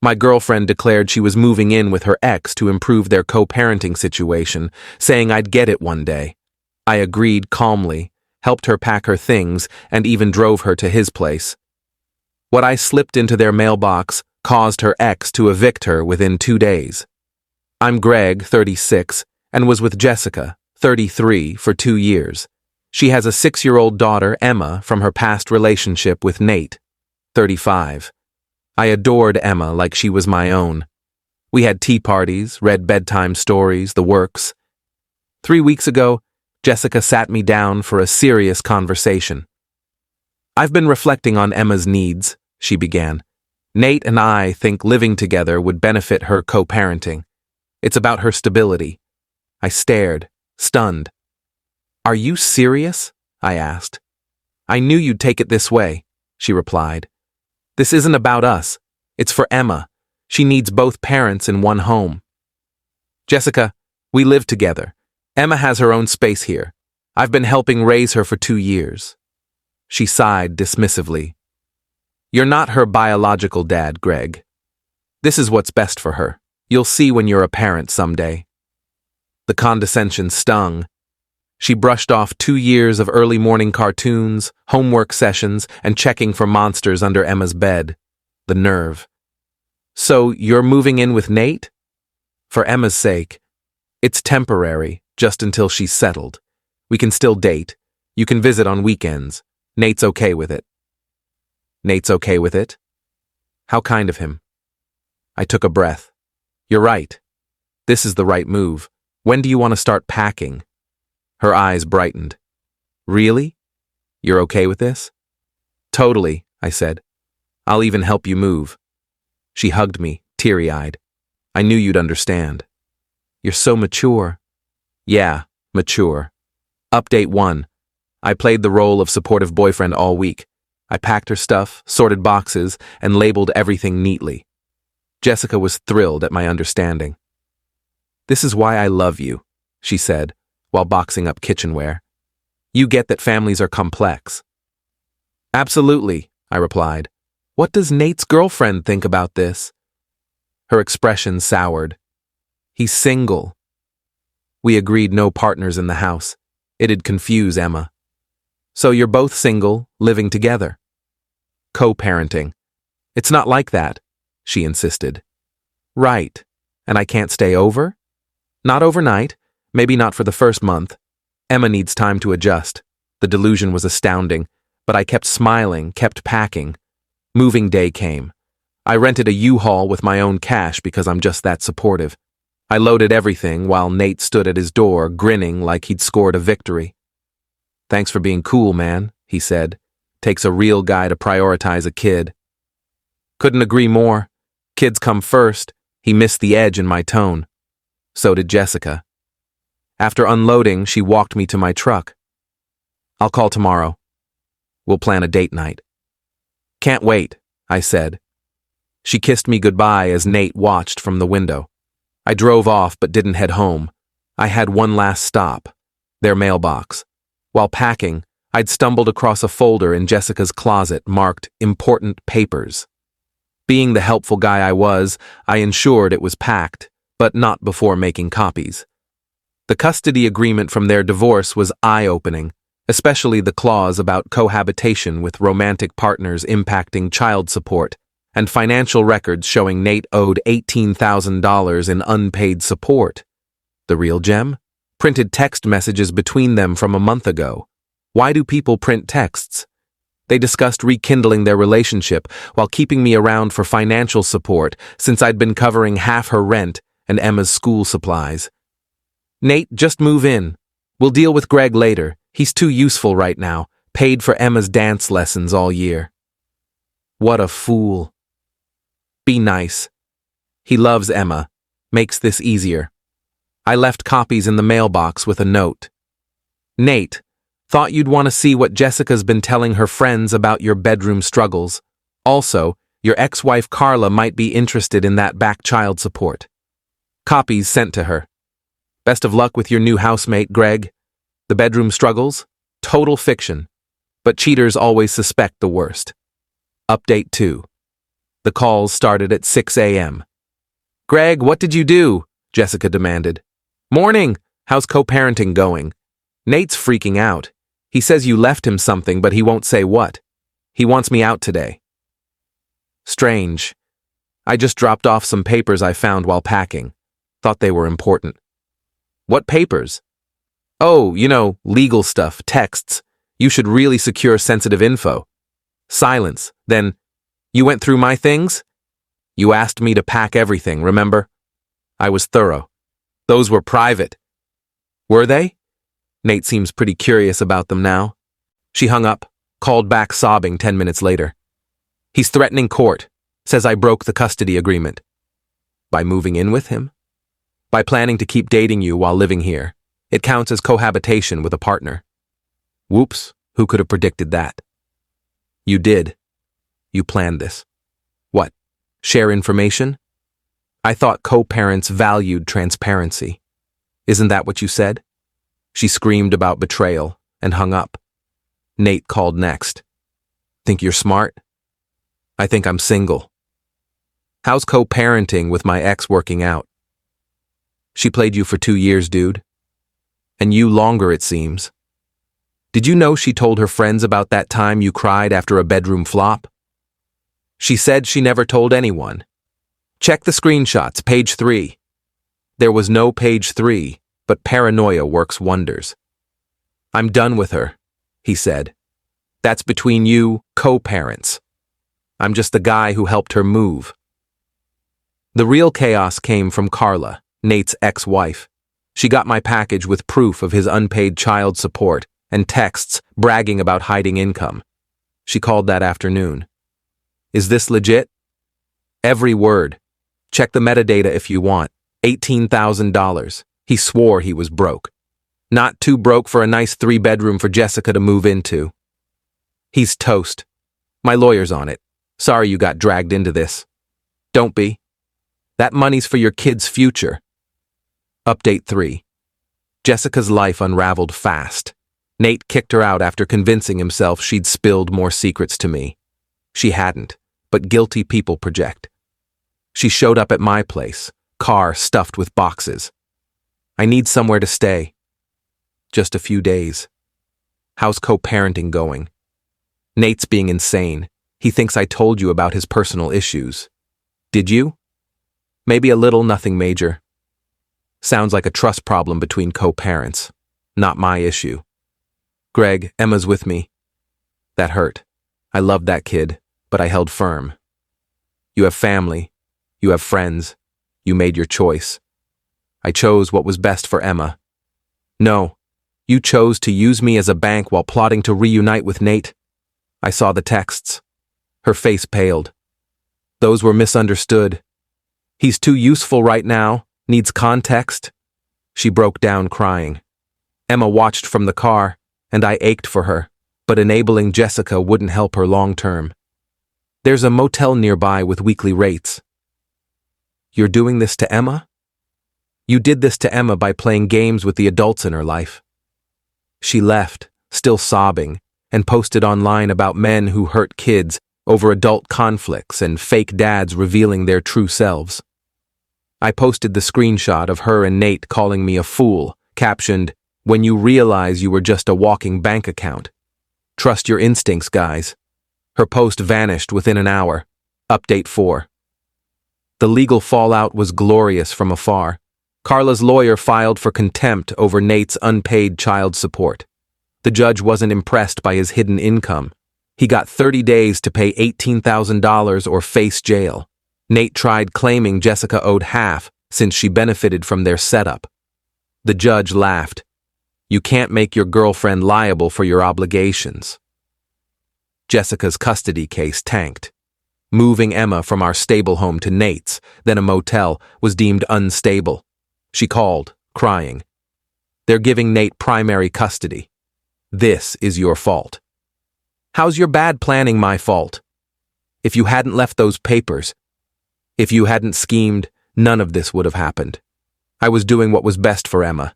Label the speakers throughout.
Speaker 1: My girlfriend declared she was moving in with her ex to improve their co-parenting situation, saying I'd get it one day. I agreed calmly, helped her pack her things, and even drove her to his place. What I slipped into their mailbox caused her ex to evict her within 2 days. I'm Greg, 36, and was with Jessica, 33, for 2 years. She has a 6-year-old daughter, Emma, from her past relationship with Nate, 35. I adored Emma like she was my own. We had tea parties, read bedtime stories, the works. 3 weeks ago, Jessica sat me down for a serious conversation. I've been reflecting on Emma's needs, she began. Nate and I think living together would benefit her co-parenting. It's about her stability. I stared, stunned. Are you serious? I asked. I knew you'd take it this way, she replied. This isn't about us. It's for Emma. She needs both parents in one home. Jessica, we live together. Emma has her own space here. I've been helping raise her for 2 years. She sighed dismissively. You're not her biological dad, Greg. This is what's best for her. You'll see when you're a parent someday. The condescension stung. She brushed off 2 years of early morning cartoons, homework sessions, and checking for monsters under Emma's bed. The nerve. So you're moving in with Nate? For Emma's sake. It's temporary, just until she's settled. We can still date. You can visit on weekends. Nate's okay with it. Nate's okay with it? How kind of him. I took a breath. You're right. This is the right move. When do you want to start packing? Her eyes brightened. Really? You're okay with this? Totally, I said. I'll even help you move. She hugged me, teary-eyed. I knew you'd understand. You're so mature. Yeah, mature. Update 1. I played the role of supportive boyfriend all week. I packed her stuff, sorted boxes, and labeled everything neatly. Jessica was thrilled at my understanding. This is why I love you, she said, while boxing up kitchenware. You get that families are complex. Absolutely, I replied. What does Nate's girlfriend think about this? Her expression soured. He's single. We agreed no partners in the house. It'd confuse Emma. So you're both single, living together. Co-parenting. It's not like that, she insisted. Right. And I can't stay over? Not overnight. Maybe not for the first month. Emma needs time to adjust. The delusion was astounding, but I kept smiling, kept packing. Moving day came. I rented a U-Haul with my own cash because I'm just that supportive. I loaded everything while Nate stood at his door, grinning like he'd scored a victory. Thanks for being cool, man, he said. Takes a real guy to prioritize a kid. Couldn't agree more. Kids come first. He missed the edge in my tone. So did Jessica. After unloading, she walked me to my truck. I'll call tomorrow. We'll plan a date night. Can't wait, I said. She kissed me goodbye as Nate watched from the window. I drove off but didn't head home. I had one last stop, their mailbox. While packing, I'd stumbled across a folder in Jessica's closet marked Important Papers. Being the helpful guy I was, I ensured it was packed, but not before making copies. The custody agreement from their divorce was eye-opening, especially the clause about cohabitation with romantic partners impacting child support, and financial records showing Nate owed $18,000 in unpaid support. The real gem? Printed text messages between them from a month ago. Why do people print texts? They discussed rekindling their relationship while keeping me around for financial support since I'd been covering half her rent and Emma's school supplies. Nate, just move in. We'll deal with Greg later. He's too useful right now. Paid for Emma's dance lessons all year. What a fool. Be nice. He loves Emma. Makes this easier. I left copies in the mailbox with a note. Nate, thought you'd want to see what Jessica's been telling her friends about your bedroom struggles. Also, your ex-wife Carla might be interested in that back child support. Copies sent to her. Best of luck with your new housemate, Greg. The bedroom struggles? Total fiction. But cheaters always suspect the worst. Update 2. The calls started at 6 a.m. "Greg, what did you do?" Jessica demanded. "Morning. How's co-parenting going?" "Nate's freaking out. He says you left him something, but he won't say what. He wants me out today." "Strange. I just dropped off some papers I found while packing. Thought they were important." "What papers?" "Oh, legal stuff, texts. You should really secure sensitive info." Silence. Then, "You went through my things?" "You asked me to pack everything, remember?" I was thorough. "Those were private." "Were they?" Nate seems pretty curious about them now. She hung up, called back sobbing 10 minutes later. "He's threatening court. Says I broke the custody agreement." "By moving in with him?" "By planning to keep dating you while living here. It counts as cohabitation with a partner." Whoops, who could have predicted that? "You did. You planned this." "What? Share information?" "I thought co-parents valued transparency. Isn't that what you said?" She screamed about betrayal and hung up. Nate called next. "Think you're smart?" "I think I'm single." "How's co-parenting with my ex working out?" "She played you for 2 years, dude. And you longer, it seems. Did you know she told her friends about that time you cried after a bedroom flop?" "She said she never told anyone. Check the screenshots, page 3. There was no page 3, but paranoia works wonders." "I'm done with her," he said. "That's between you, co-parents. I'm just the guy who helped her move." The real chaos came from Carla, Nate's ex-wife. She got my package with proof of his unpaid child support and texts bragging about hiding income. She called that afternoon. "Is this legit?" "Every word. Check the metadata if you want. $18,000. He swore he was broke. Not too broke for a nice 3-bedroom for Jessica to move into." "He's toast. My lawyer's on it. Sorry you got dragged into this." "Don't be. That money's for your kid's future." Update 3. Jessica's life unraveled fast. Nate kicked her out after convincing himself she'd spilled more secrets to me. She hadn't, but guilty people project. She showed up at my place, car stuffed with boxes. "I need somewhere to stay." "Just a few days." "How's co-parenting going?" "Nate's being insane. He thinks I told you about his personal issues." "Did you?" "Maybe a little, nothing major." "Sounds like a trust problem between co-parents. Not my issue." "Greg, Emma's with me." That hurt. I loved that kid, but I held firm. "You have family. You have friends. You made your choice." "I chose what was best for Emma." "No, you chose to use me as a bank while plotting to reunite with Nate." I saw the texts. Her face paled. "Those were misunderstood. He's too useful right now, needs context." She broke down crying. Emma watched from the car, and I ached for her, but enabling Jessica wouldn't help her long term. "There's a motel nearby with weekly rates." "You're doing this to Emma?" "You did this to Emma by playing games with the adults in her life." She left, still sobbing, and posted online about men who hurt kids over adult conflicts and fake dads revealing their true selves. I posted the screenshot of her and Nate calling me a fool, captioned, "When you realize you were just a walking bank account. Trust your instincts, guys." Her post vanished within an hour. Update 4. The legal fallout was glorious from afar. Carla's lawyer filed for contempt over Nate's unpaid child support. The judge wasn't impressed by his hidden income. He got 30 days to pay $18,000 or face jail. Nate tried claiming Jessica owed half since she benefited from their setup. The judge laughed. "You can't make your girlfriend liable for your obligations." Jessica's custody case tanked. Moving Emma from our stable home to Nate's, then a motel, was deemed unstable. She called, crying. "They're giving Nate primary custody. This is your fault." "How's your bad planning my fault?" "If you hadn't left those papers, if you hadn't schemed, none of this would have happened. I was doing what was best for Emma.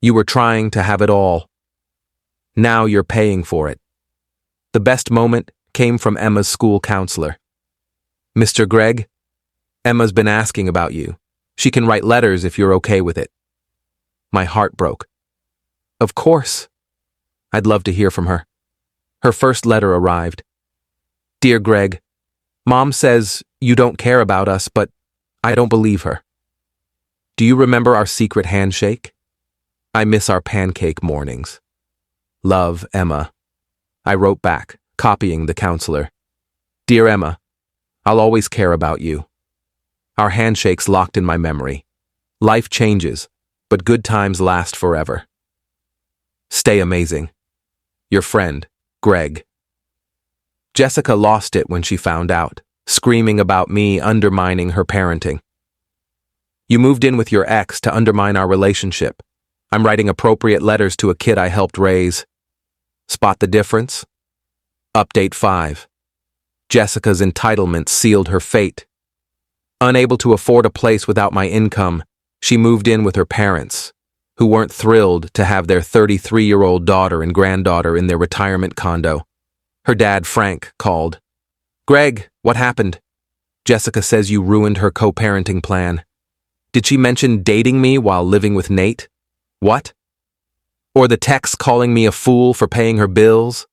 Speaker 1: You were trying to have it all. Now you're paying for it." The best moment came from Emma's school counselor. Mr. Greg, Emma's been asking about you. She can write letters if you're okay with it. My heart broke. Of course. I'd love to hear from her. Her first letter arrived. Dear Greg, Mom says you don't care about us, but I don't believe her. Do you remember our secret handshake? I miss our pancake mornings. Love, Emma. I wrote back, copying the counselor. Dear Emma, I'll always care about you. Our handshakes locked in my memory. Life changes, but good times last forever. Stay amazing. Your friend, Greg. Jessica lost it when she found out, screaming about me undermining her parenting. You moved in with your ex to undermine our relationship. I'm writing appropriate letters to a kid I helped raise. Spot the difference? Update 5. Jessica's entitlement sealed her fate. Unable to afford a place without my income, she moved in with her parents, who weren't thrilled to have their 33-year-old daughter and granddaughter in their retirement condo. Her dad, Frank, called. Greg, what happened? Jessica says you ruined her co-parenting plan. Did she mention dating me while living with Nate? What? Or the texts calling me a fool for paying her bills?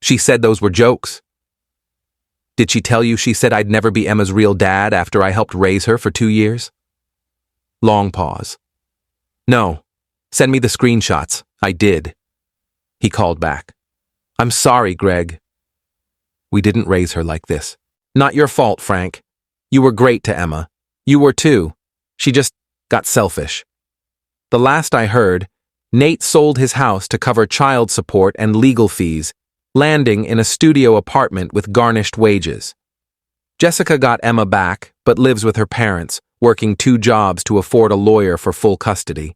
Speaker 1: She said those were jokes. Did she tell you she said I'd never be Emma's real dad after I helped raise her for 2 years? Long pause. No. Send me the screenshots. I did. He called back. I'm sorry, Greg. We didn't raise her like this. Not your fault, Frank. You were great to Emma. You were too. She just got selfish. The last I heard, Nate sold his house to cover child support and legal fees, landing in a studio apartment with garnished wages. Jessica got Emma back, but lives with her parents, working 2 jobs to afford a lawyer for full custody.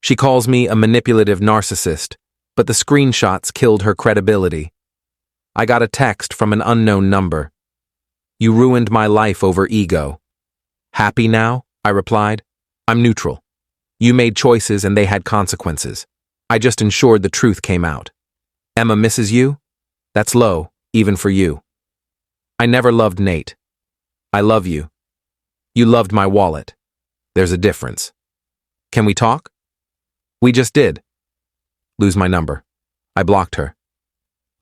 Speaker 1: She calls me a manipulative narcissist, but the screenshots killed her credibility. I got a text from an unknown number. You ruined my life over ego. Happy now? I replied. I'm neutral. You made choices and they had consequences. I just ensured the truth came out. Emma misses you? That's low, even for you. I never loved Nate. I love you. You loved my wallet. There's a difference. Can we talk? We just did. Lose my number. I blocked her.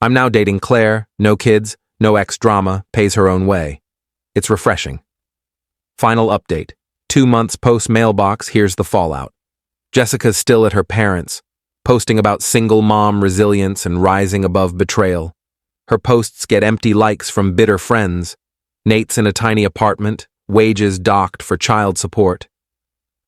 Speaker 1: I'm now dating Claire, no kids, no ex-drama, pays her own way. It's refreshing. Final update. 2 months post-mailbox, here's the fallout. Jessica's still at her parents', posting about single mom resilience and rising above betrayal. Her posts get empty likes from bitter friends. Nate's in a tiny apartment, wages docked for child support.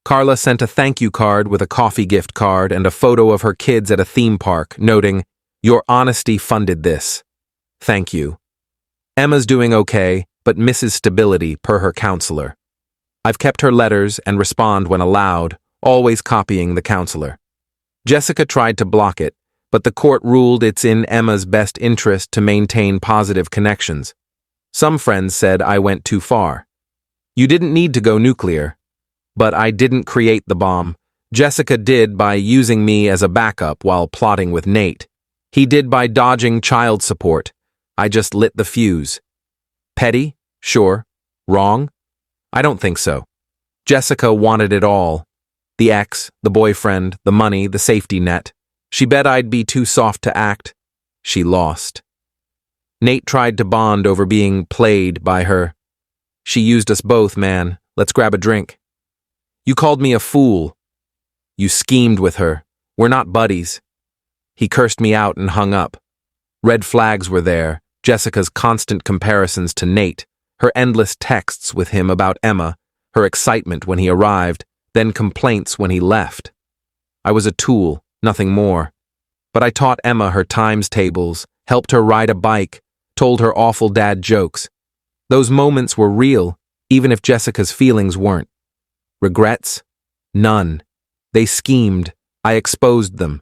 Speaker 1: Carla sent a thank you card with a coffee gift card and a photo of her kids at a theme park, noting, "Your honesty funded this. Thank you." Emma's doing okay, but misses stability per her counselor. I've kept her letters and respond when allowed, always copying the counselor. Jessica tried to block it, but the court ruled it's in Emma's best interest to maintain positive connections. Some friends said I went too far. You didn't need to go nuclear. But I didn't create the bomb. Jessica did by using me as a backup while plotting with Nate. He did by dodging child support. I just lit the fuse. Petty? Sure. Wrong? I don't think so. Jessica wanted it all. The ex, the boyfriend, the money, the safety net. She bet I'd be too soft to act. She lost. Nate tried to bond over being played by her. She used us both, man. Let's grab a drink. You called me a fool. You schemed with her. We're not buddies. He cursed me out and hung up. Red flags were there, Jessica's constant comparisons to Nate, her endless texts with him about Emma, her excitement when he arrived, then complaints when he left. I was a tool, nothing more. But I taught Emma her times tables, helped her ride a bike, told her awful dad jokes. Those moments were real, even if Jessica's feelings weren't. Regrets? None. They schemed. I exposed them.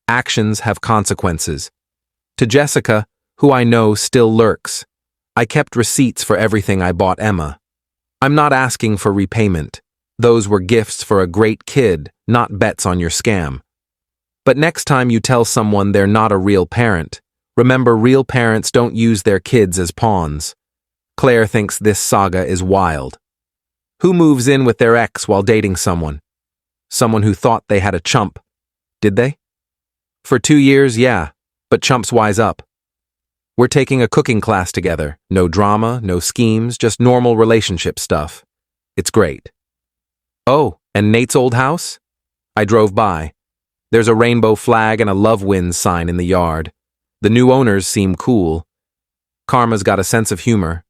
Speaker 1: Actions have consequences. To Jessica, who I know still lurks, I kept receipts for everything I bought Emma. I'm not asking for repayment. Those were gifts for a great kid, not bets on your scam. But next time you tell someone they're not a real parent, remember real parents don't use their kids as pawns. Claire thinks this saga is wild. Who moves in with their ex while dating someone? Someone who thought they had a chump. Did they? For 2 years, yeah, but chumps wise up. We're taking a cooking class together. No drama, no schemes, just normal relationship stuff. It's great. Oh, and Nate's old house? I drove by. There's a rainbow flag and a Love Wins sign in the yard. The new owners seem cool. Karma's got a sense of humor.